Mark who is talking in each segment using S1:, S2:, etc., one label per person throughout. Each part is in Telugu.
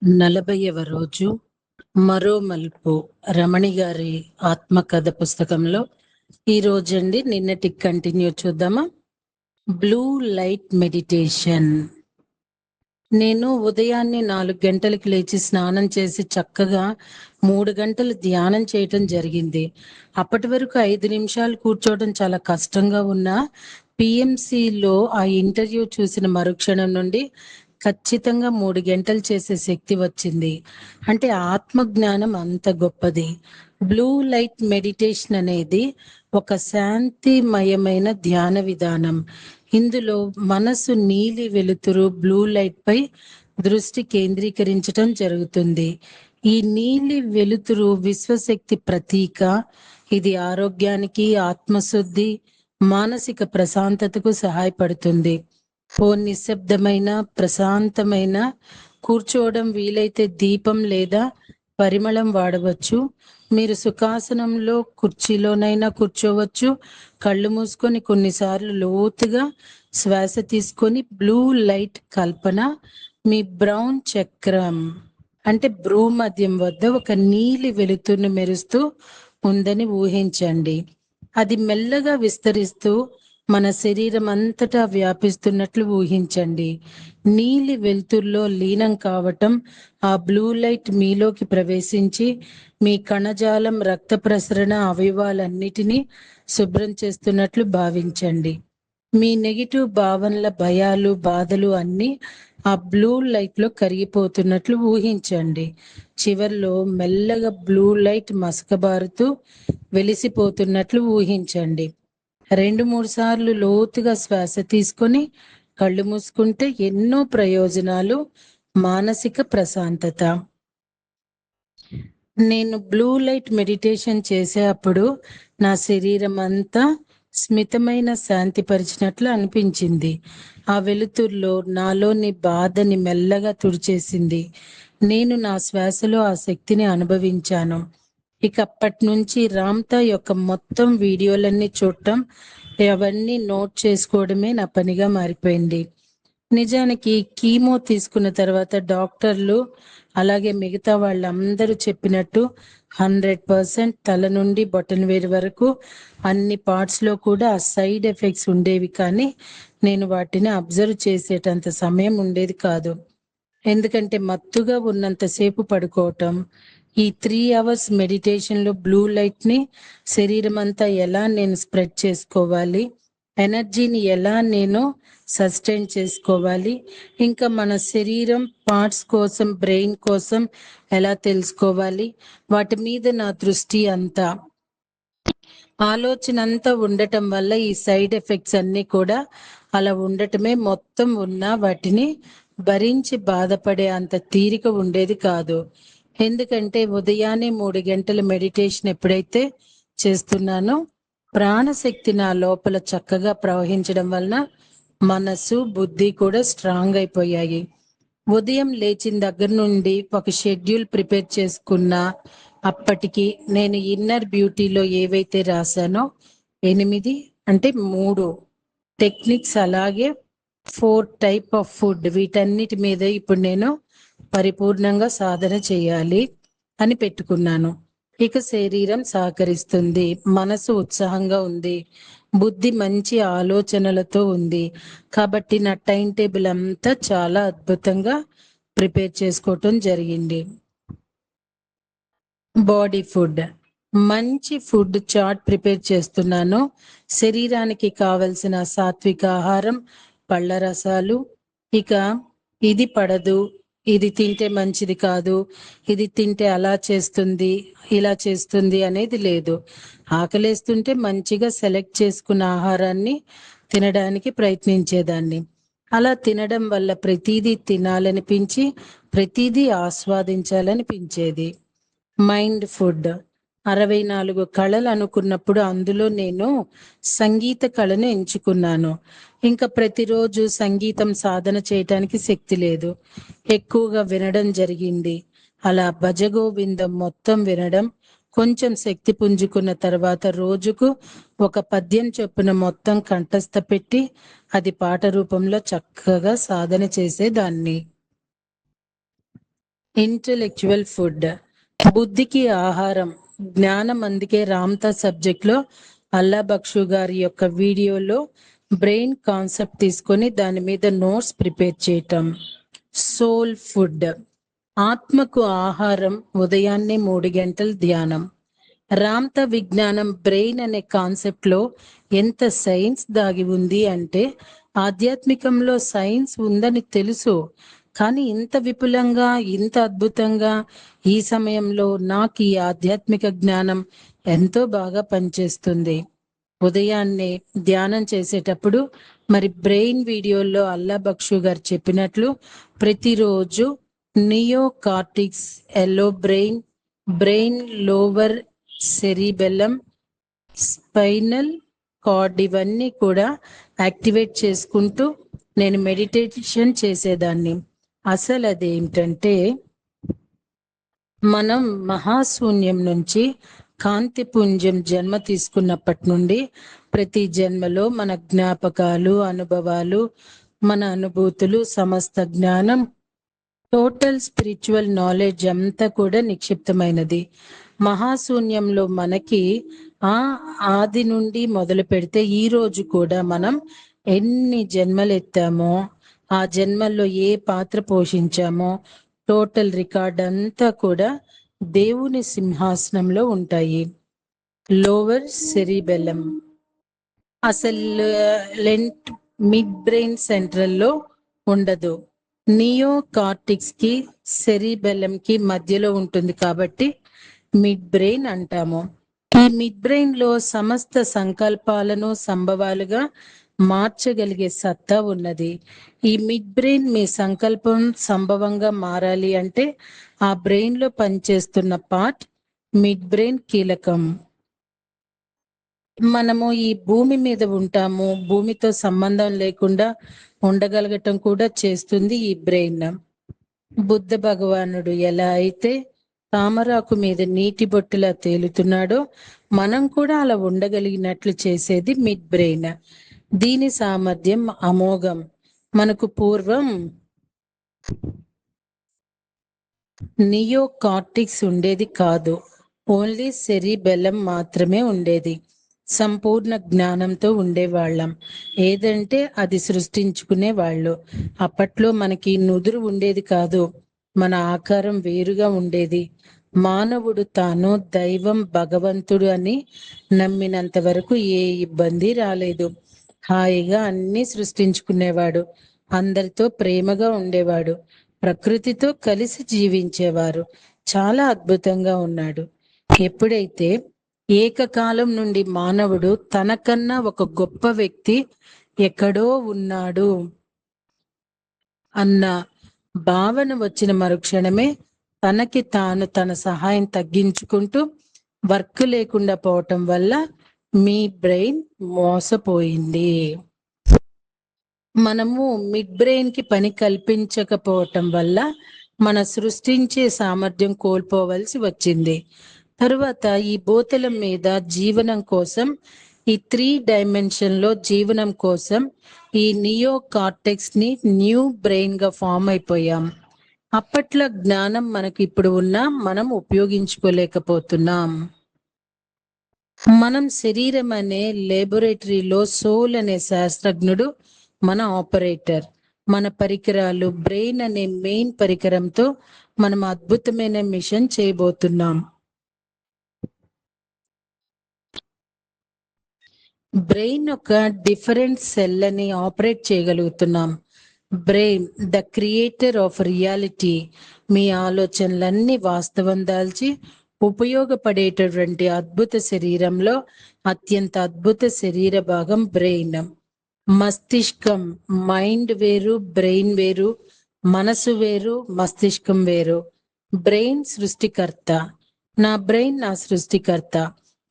S1: 40వ రోజు మరో మలుపు రమణి గారి ఆత్మకథ పుస్తకంలో ఈ రోజండి నిన్నటి కంటిన్యూ చూద్దామా. Blue light meditation. నేను ఉదయాన్నే 4 గంటలకు లేచి స్నానం చేసి చక్కగా 3 గంటలు ధ్యానం చేయటం జరిగింది. అప్పటి వరకు 5 నిమిషాలు కూర్చోవడం చాలా కష్టంగా ఉన్నా పిఎంసిలో ఆ ఇంటర్వ్యూ చూసిన మరుక్షణం నుండి ఖచ్చితంగా 3 గంటలు చేసే శక్తి వచ్చింది. అంటే ఆత్మజ్ఞానం అంత గొప్పది. బ్లూ లైట్ మెడిటేషన్ అనేది ఒక శాంతిమయమైన ధ్యాన విధానం. ఇందులో మనసు నీలి వెలుతురు బ్లూ లైట్ పై దృష్టి కేంద్రీకరించటం జరుగుతుంది. ఈ నీలి వెలుతురు విశ్వశక్తి ప్రతీక. ఇది ఆరోగ్యానికి, ఆత్మశుద్ధి, మానసిక ప్రశాంతతకు సహాయపడుతుంది. ఓ నిశ్శబ్దమైన ప్రశాంతమైన కూర్చోవడం వీలైతే దీపం లేదా పరిమళం వాడవచ్చు. మీరు సుఖాసనంలో కుర్చీలోనైనా కూర్చోవచ్చు. కళ్ళు మూసుకొని కొన్నిసార్లు లోతుగా శ్వాస తీసుకొని బ్లూ లైట్ కల్పన మీ బ్రౌన్ చక్రం అంటే భ్రూ మధ్యం వద్ద ఒక నీలి వెలుతురును మెరుస్తూ ఉందని ఊహించండి. అది మెల్లగా విస్తరిస్తూ మన శరీరం అంతటా వ్యాపిస్తున్నట్లు ఊహించండి. నీలి వెలుతురులో లీనం కావటం, ఆ బ్లూ లైట్ మీలోకి ప్రవేశించి మీ కణజాలం, రక్త ప్రసరణ, అవయవాలన్నిటినీ శుభ్రం చేస్తున్నట్లు భావించండి. మీ నెగిటివ్ భావనల, భయాలు, బాధలు అన్నీ ఆ బ్లూ లైట్ లో కరిగిపోతున్నట్లు ఊహించండి. చివర్లో మెల్లగా బ్లూ లైట్ మసకబారుతూ వెలిసిపోతున్నట్లు ఊహించండి. 2-3 సార్లు లోతుగా శ్వాస తీసుకొని కళ్ళు మూసుకుంటే ఎన్నో ప్రయోజనాలు. మానసిక ప్రశాంతత. నేను బ్లూ లైట్ మెడిటేషన్ చేసేటప్పుడు నా శరీరం అంతా స్మితమైన శాంతిపరిచినట్లు అనిపించింది. ఆ వెలుతురులో నాలోని బాధని మెల్లగా తుడిచేసింది. నేను నా శ్వాసలో ఆ శక్తిని అనుభవించాను. ఇక అప్పటి నుంచి రామ్తా యొక్క మొత్తం వీడియోలన్నీ చూడటం, అవన్నీ నోట్ చేసుకోవడమే నా పనిగా మారిపోయింది. నిజానికి కీమో తీసుకున్న తర్వాత డాక్టర్లు అలాగే మిగతా వాళ్ళందరూ చెప్పినట్టు 100% తల నుండి బొటన వేలు వరకు అన్ని పార్ట్స్ లో కూడా ఆ సైడ్ ఎఫెక్ట్స్ ఉండేవి, కానీ నేను వాటిని అబ్జర్వ్ చేసేటంత సమయం ఉండేది కాదు. ఎందుకంటే మత్తుగా ఉన్నంతసేపు పడుకోవటం, ఈ 3 hours మెడిటేషన్ లో బ్లూ లైట్ ని శరీరం అంతా ఎలా నేను స్ప్రెడ్ చేసుకోవాలి, ఎనర్జీని ఎలా నేను సస్టైన్ చేసుకోవాలి, ఇంకా మన శరీరం పార్ట్స్ కోసం, బ్రెయిన్ కోసం ఎలా తెలుసుకోవాలి, వాటి మీద నా దృష్టి అంతా, ఆలోచన అంతా ఉండటం వల్ల ఈ సైడ్ ఎఫెక్ట్స్ అన్ని కూడా అలా ఉండటమే. మొత్తం ఉన్నా వాటిని భరించి బాధపడే అంత తీరిక ఉండేది కాదు. ఎందుకంటే ఉదయాన్నే 3 గంటల మెడిటేషన్ ఎప్పుడైతే చేస్తున్నానో ప్రాణశక్తి నా లోపల చక్కగా ప్రవహించడం వలన మనసు, బుద్ధి కూడా స్ట్రాంగ్ అయిపోయాయి. ఉదయం లేచిన దగ్గర నుండి ఒక షెడ్యూల్ ప్రిపేర్ చేసుకున్నా. అప్పటికి నేను ఇన్నర్ బ్యూటీలో ఏవైతే రాశానో 8 అంటే 3 టెక్నిక్స్, అలాగే 4 టైప్ ఆఫ్ ఫుడ్, వీటన్నిటి మీద ఇప్పుడు నేను పరిపూర్ణంగా సాధన చేయాలి అని పెట్టుకున్నాను. ఇక శరీరం సహకరిస్తుంది, మనసు ఉత్సాహంగా ఉంది, బుద్ధి మంచి ఆలోచనలతో ఉంది. కాబట్టి నా టైం టేబుల్ అంతా చాలా అద్భుతంగా ప్రిపేర్ చేసుకోవటం జరిగింది. బాడీ ఫుడ్, మంచి ఫుడ్ చార్ట్ ప్రిపేర్ చేస్తున్నాను. శరీరానికి కావలసిన సాత్విక ఆహారం, పళ్ళ రసాలు, ఇక ఇది పడదు, ఇది తింటే మంచిది కాదు, ఇది తింటే అలా చేస్తుంది, ఇలా చేస్తుంది అనేది లేదు. ఆకలేస్తుంటే మంచిగా సెలెక్ట్ చేసుకున్న ఆహారాన్ని తినడానికి ప్రయత్నించేదాన్ని. అలా తినడం వల్ల ప్రతిదీ తినాలనిపించి ప్రతిదీ ఆస్వాదించాలనిపించేది. మైండ్ ఫుడ్, 64 కళలు అనుకున్నప్పుడు అందులో నేను సంగీత కళను ఎంచుకున్నాను. ఇంకా ప్రతిరోజు సంగీతం సాధన చేయటానికి శక్తి లేదు, ఎక్కువగా వినడం జరిగింది. అలా భజగోవిందం మొత్తం వినడం, కొంచెం శక్తి పుంజుకున్న తర్వాత రోజుకు ఒక పద్యం చొప్పున మొత్తం కంఠస్థ పెట్టి అది పాట రూపంలో చక్కగా సాధన చేసేదాన్ని. ఇంటెలెక్చువల్ ఫుడ్, బుద్ధికి ఆహారం, జ్ఞానం. అందుకే రామ్తా సబ్జెక్ట్ లో అల్లా బక్షు గారి యొక్క వీడియోలో బ్రెయిన్ కాన్సెప్ట్ తీసుకొని దాని మీద నోట్స్ ప్రిపేర్ చేయటం. సోల్ ఫుడ్, ఆత్మకు ఆహారం, ఉదయాన్నే 3 గంటల ధ్యానం. రామ్తా విజ్ఞానం బ్రెయిన్ అనే కాన్సెప్ట్ లో ఎంత సైన్స్ దాగి ఉంది అంటే, ఆధ్యాత్మికంలో సైన్స్ ఉందని తెలుసు, కానీ ఇంత విపులంగా, ఇంత అద్భుతంగా ఈ సమయంలో నాకు ఈ ఆధ్యాత్మిక జ్ఞానం ఎంతో బాగా పనిచేస్తుంది. ఉదయాన్నే ధ్యానం చేసేటప్పుడు మరి బ్రెయిన్ వీడియోలో అల్లా బక్షు గారు చెప్పినట్లు ప్రతిరోజు నియో కార్టిక్స్, ఎల్లో brain, brain lower cerebellum, spinal cord ఇవన్నీ కూడా యాక్టివేట్ చేసుకుంటూ నేను మెడిటేషన్ చేసేదాన్ని. అసలు అదేంటంటే, మనం మహాశూన్యం నుంచి కాంతిపుంజం జన్మ తీసుకున్నప్పటి నుండి ప్రతి జన్మలో మన జ్ఞాపకాలు, అనుభవాలు, మన అనుభూతులు, సమస్త జ్ఞానం, టోటల్ స్పిరిచువల్ నాలెడ్జ్ అంతా కూడా నిక్షిప్తమైనది. మహాశూన్యంలో మనకి ఆది నుండి మొదలు పెడితే ఈ రోజు కూడా మనం ఎన్ని జన్మలు ఎత్తామో, ఆ జన్మల్లో ఏ పాత్ర పోషించామో టోటల్ రికార్డ్ అంతా కూడా దేవుని సింహాసనంలో ఉంటాయి. లోవర్ సెరిబెల్లం అసలు లెంట్ మిడ్ బ్రెయిన్ సెంట్రల్ లో ఉండదు. నియో కార్టిక్స్ కి సెరిబెల్లం కి మధ్యలో ఉంటుంది కాబట్టి మిడ్ బ్రెయిన్ అంటాము. ఈ మిడ్ బ్రెయిన్ లో సమస్త సంకల్పాలను సంభవాలుగా మార్చగలిగే సత్తా ఉన్నది. ఈ మిడ్ బ్రెయిన్ మీ సంకల్పం సంభవంగా మారాలి అంటే ఆ బ్రెయిన్ లో పనిచేస్తున్న పార్ట్ మిడ్ బ్రెయిన్ కీలకం. మనము ఈ భూమి మీద ఉంటాము, భూమితో సంబంధం లేకుండా ఉండగలగటం కూడా చేస్తుంది ఈ బ్రెయిన్. బుద్ధ భగవానుడు ఎలా అయితే తామరాకు మీద నీటి బొట్టులా తేలుతున్నాడో మనం కూడా అలా ఉండగలిగినట్లు చేసేది మిడ్ బ్రెయిన్. దీని సామర్థ్యం అమోఘం. మనకు పూర్వం నియో కార్టిక్స్ ఉండేది కాదు, ఓన్లీ సెరిబెల్లం మాత్రమే ఉండేది. సంపూర్ణ జ్ఞానంతో ఉండేవాళ్ళం. ఏదంటే అది సృష్టించుకునే వాళ్ళు. అప్పట్లో మనకి నుదురు ఉండేది కాదు, మన ఆకారం వేరుగా ఉండేది. మానవుడు తాను దైవం, భగవంతుడు అని నమ్మినంత వరకు ఏ ఇబ్బంది రాలేదు. హాయిగా అన్ని సృష్టించుకునేవాడు, అందరితో ప్రేమగా ఉండేవాడు, ప్రకృతితో కలిసి జీవించేవారు. చాలా అద్భుతంగా ఉన్నాడు. ఎప్పుడైతే ఏకకాలం నుండి మానవుడు తనకన్నా ఒక గొప్ప వ్యక్తి ఎక్కడో ఉన్నాడు అన్న భావన వచ్చిన మరుక్షణమే తనకి తాను తన సహాయం తగ్గించుకుంటూ వర్క్ లేకుండా పోవటం వల్ల మీ బ్రెయిన్ మోసపోయింది. మనము మిడ్ బ్రెయిన్ కి పని కల్పించకపోవటం వల్ల మన సృష్టించే సామర్థ్యం కోల్పోవలసి వచ్చింది. తరువాత ఈ భూతలం మీద జీవనం కోసం, ఈ 3 డైమెన్షన్ లో జీవనం కోసం ఈ నియో కార్టెక్స్ ని న్యూ బ్రెయిన్ గా ఫామ్ అయిపోయాం. అప్పట్లో జ్ఞానం మనకి ఇప్పుడు ఉన్నా మనం ఉపయోగించుకోలేకపోతున్నాం. మనం శరీరం అనే లేబొరేటరీలో సోల్ అనే శాస్త్రజ్ఞుడు మన ఆపరేటర్. మన పరికరాలు బ్రెయిన్ అనే మెయిన్ పరికరంతో మనం అద్భుతమైన మిషన్ చేయబోతున్నాం. బ్రెయిన్ ఒక డిఫరెంట్ సెల్ అని ఆపరేట్ చేయగలుగుతున్నాం. Brain the creator of reality. మీ ఆలోచనలన్నీ వాస్తవం దాల్చి ఉపయోగపడేటటువంటి అద్భుత శరీరంలో అత్యంత అద్భుత శరీర భాగం బ్రెయిన్. మస్తిష్కం, మైండ్ వేరు, బ్రెయిన్ వేరు. మనసు వేరు, మస్తిష్కం వేరు. బ్రెయిన్ సృష్టికర్త. నా బ్రెయిన్ నా సృష్టికర్త,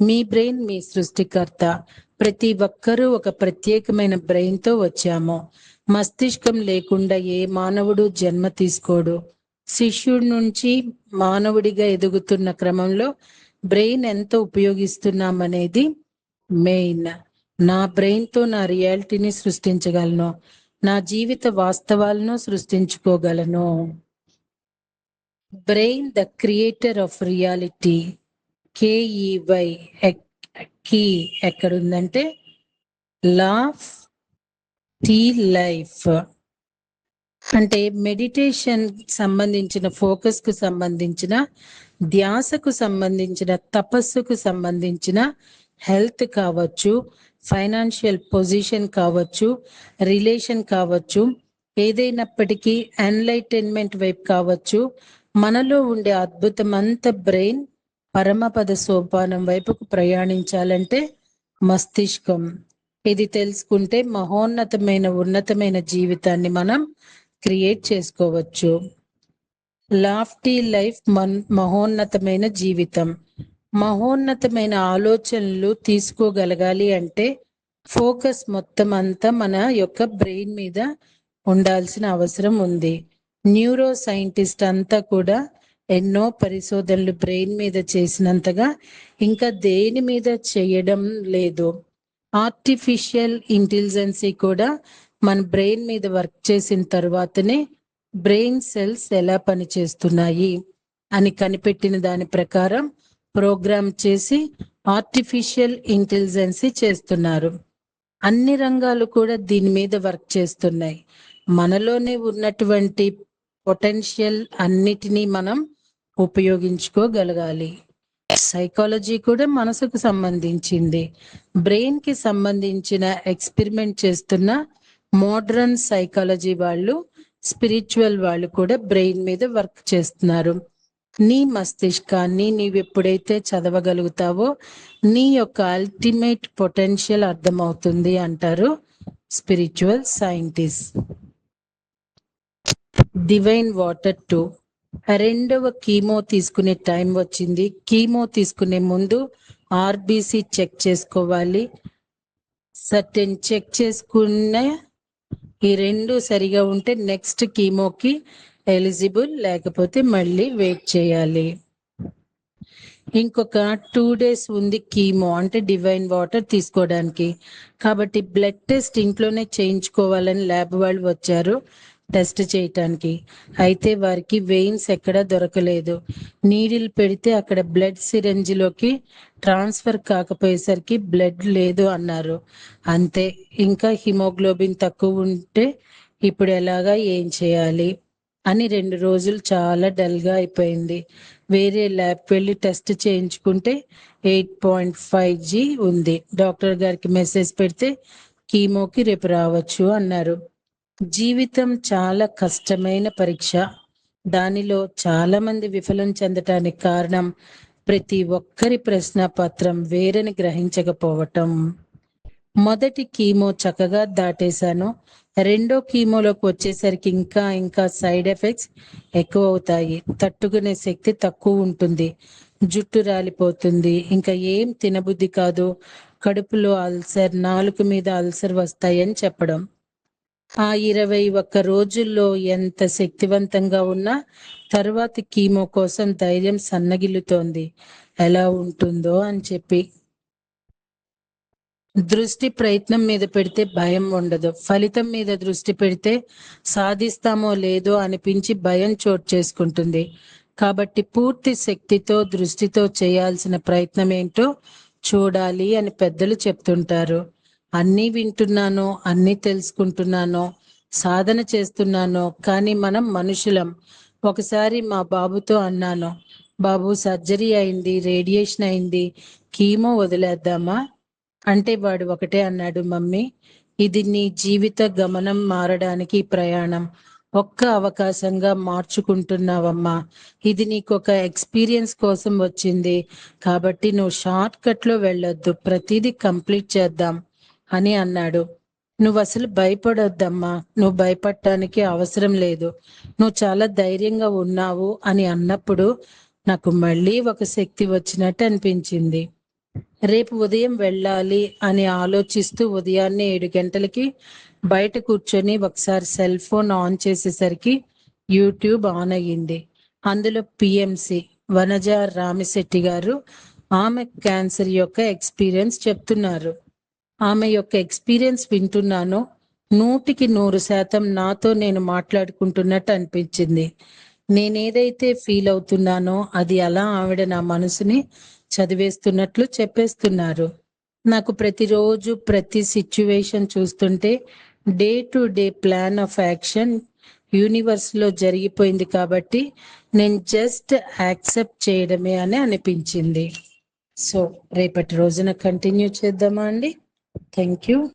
S1: మీ బ్రెయిన్ మీ సృష్టికర్త. ప్రతి ఒక్కరూ ఒక ప్రత్యేకమైన బ్రెయిన్ తో వచ్చాము. మస్తిష్కం లేకుండా ఏ మానవుడు జన్మ తీసుకోడు. శిష్యుడి నుంచి మానవుడిగా ఎదుగుతున్న క్రమంలో బ్రెయిన్ ఎంత ఉపయోగిస్తున్నామనేది మెయిన్. నా బ్రెయిన్ తో నా రియాలిటీని సృష్టించగలను, నా జీవిత వాస్తవాలను సృష్టించుకోగలను. Brain the creator of reality. KEY key ఎక్కడుందంటే లాఫ్ టీ లైఫ్. అంటే మెడిటేషన్ సంబంధించిన ఫోకస్ కు సంబంధించిన, ధ్యాసకు సంబంధించిన, తపస్సుకు సంబంధించిన, హెల్త్ కావచ్చు, ఫైనాన్షియల్ పొజిషన్ కావచ్చు, రిలేషన్ కావచ్చు, ఏదైనప్పటికీ ఎన్లైటైన్మెంట్ వైపు కావచ్చు, మనలో ఉండే అద్భుతం అంత బ్రెయిన్ పరమపద సోపానం వైపుకు ప్రయాణించాలంటే మస్తిష్కం. ఇది తెలుసుకుంటే మహోన్నతమైన ఉన్నతమైన జీవితాన్ని మనం క్రియేట్ చేసుకోవచ్చు. లాఫ్టీ లైఫ్ మహోన్నతమైన జీవితం. మహోన్నతమైన ఆలోచనలు తీసుకోగలగాలి అంటే ఫోకస్ మొత్తం అంతా మన యొక్క బ్రెయిన్ మీద ఉండాల్సిన అవసరం ఉంది. న్యూరో సైంటిస్ట్ అంతా కూడా ఎన్నో పరిశోధనలు బ్రెయిన్ మీద చేసినంతగా ఇంకా దేని మీద చేయడం లేదు. ఆర్టిఫిషియల్ ఇంటెలిజెన్సీ కూడా మన బ్రెయిన్ మీద వర్క్ చేసిన తర్వాతనే బ్రెయిన్ సెల్స్ ఎలా పనిచేస్తున్నాయి అని కనిపెట్టిన దాని ప్రకారం ప్రోగ్రామ్ చేసి ఆర్టిఫిషియల్ ఇంటెలిజెన్సీ చేస్తున్నారు. అన్ని రంగాలు కూడా దీని మీద వర్క్ చేస్తున్నాయి. మనలోనే ఉన్నటువంటి పొటెన్షియల్ అన్నిటినీ మనం ఉపయోగించుకోగలగాలి. సైకాలజీ కూడా మనసుకు సంబంధించింది. బ్రెయిన్ కి సంబంధించిన ఎక్స్పెరిమెంట్ చేస్తున్న మోడర్న్ సైకాలజీ వాళ్ళు, స్పిరిచువల్ వాళ్ళు కూడా బ్రెయిన్ మీద వర్క్ చేస్తున్నారు. నీ మస్తిష్కాన్ని నీవు ఎప్పుడైతే చదవగలుగుతావో నీ యొక్క అల్టిమేట్ పొటెన్షియల్ అర్థమవుతుంది అంటారు స్పిరిచువల్ సైంటిస్ట్. Divine water 2. రెండవ కీమో తీసుకునే టైం వచ్చింది. కీమో తీసుకునే ముందు ఆర్బిసి చెక్ చేసుకోవాలి. సర్టెన్ చెక్ చేసుకున్న ఈ రెండు సరిగా ఉంటే నెక్స్ట్ కీమోకి ఎలిజిబుల్, లేకపోతే మళ్ళీ వెయిట్ చేయాలి. ఇంకొక 2 days ఉంది కీమో అంటే డివైన్ వాటర్ తీసుకోవడానికి. కాబట్టి బ్లడ్ టెస్ట్ ఇంట్లోనే చేయించుకోవాలని ల్యాబ్ వాళ్ళు వచ్చారు టెస్ట్ చేయటానికి. అయితే వారికి వెయిన్స్ ఎక్కడ దొరకలేదు. నీడిల్ పెడితే అక్కడ బ్లడ్ సిరంజిలోకి ట్రాన్స్ఫర్ కాకపోయేసరికి బ్లడ్ లేదు అన్నారు. అంతే, ఇంకా హిమోగ్లోబిన్ తక్కువ ఉంటే ఇప్పుడు ఎలాగా, ఏం చేయాలి అని 2 రోజులు చాలా డల్గా అయిపోయింది. వేరే ల్యాబ్ వెళ్ళి టెస్ట్ చేయించుకుంటే 8.5G ఉంది. డాక్టర్ గారికి మెసేజ్ పెడితే కీమోకి రేపు రావచ్చు అన్నారు. జీవితం చాలా కష్టమైన పరీక్ష. దానిలో చాలా మంది విఫలం చెందటానికి కారణం ప్రతి ఒక్కరి ప్రశ్న పత్రం వేరని గ్రహించకపోవటం. మొదటి కీమో చక్కగా దాటేశాను. రెండో కీమోలోకి వచ్చేసరికి ఇంకా సైడ్ ఎఫెక్ట్స్ ఎక్కువ అవుతాయి. తట్టుకునే శక్తి తక్కువ ఉంటుంది. జుట్టు రాలిపోతుంది. ఇంకా ఏం తినబుద్ధి కాదు. కడుపులో అల్సర్, నాలుక మీద అల్సర్ వస్తాయని చెప్పడం. ఆ 21 రోజుల్లో ఎంత శక్తివంతంగా ఉన్నా తర్వాత కీమో కోసం ధైర్యం సన్నగిల్లుతోంది. ఎలా ఉంటుందో అని చెప్పి. దృష్టి ప్రయత్నం మీద పెడితే భయం ఉండదు. ఫలితం మీద దృష్టి పెడితే సాధిస్తామో లేదో అనిపించి భయం చోటు చేసుకుంటుంది. కాబట్టి పూర్తి శక్తితో దృష్టితో చేయాల్సిన ప్రయత్నం ఏంటో చూడాలి అని పెద్దలు చెప్తుంటారు. అన్నీ వింటున్నాను, అన్నీ తెలుసుకుంటున్నాను, సాధన చేస్తున్నాను, కానీ మనం మనుషులం. ఒకసారి మా బాబుతో అన్నాను, బాబు సర్జరీ అయింది, రేడియేషన్ అయింది, కీమో వదిలేద్దామా అంటే వాడు ఒకటే అన్నాడు, మమ్మీ ఇది నీ జీవిత గమనం మారడానికి ప్రయాణం. ఒక్క అవకాశంగా మార్చుకుంటున్నావమ్మా. ఇది నీకు ఒక ఎక్స్పీరియన్స్ కోసం వచ్చింది. కాబట్టి నువ్వు షార్ట్ కట్ లో వెళ్ళొద్దు, ప్రతిదీ కంప్లీట్ చేద్దాం అని అన్నాడు. నువ్వు అసలు భయపడొద్దమ్మా, నువ్వు భయపడటానికి అవసరం లేదు, నువ్వు చాలా ధైర్యంగా ఉన్నావు అని అన్నప్పుడు నాకు మళ్ళీ ఒక శక్తి వచ్చినట్టు అనిపించింది. రేపు ఉదయం వెళ్ళాలి అని ఆలోచిస్తూ ఉదయాన్నే 7 గంటలకి బయట కూర్చొని ఒకసారి సెల్ ఫోన్ ఆన్ చేసేసరికి యూట్యూబ్ ఆన్ అయ్యింది. అందులో పిఎంసి వనజ రామిశెట్టి గారు ఆమె క్యాన్సర్ యొక్క ఎక్స్పీరియన్స్ చెప్తున్నారు. ఆమె యొక్క ఎక్స్పీరియన్స్ వింటున్నాను. 100% నాతో నేను మాట్లాడుకుంటున్నట్టు అనిపించింది. నేనేదైతే ఫీల్ అవుతున్నానో అది అలా ఆవిడ నా మనసుని చదివేస్తున్నట్లు చెప్పేస్తున్నారు. నాకు ప్రతిరోజు ప్రతి సిచ్యువేషన్ చూస్తుంటే day to day plan of action universe లో జరిగిపోయింది కాబట్టి నేను జస్ట్ యాక్సెప్ట్ చేయడమే అని అనిపించింది. సో రేపటి రోజున కంటిన్యూ చేద్దామా అండి? Thank you.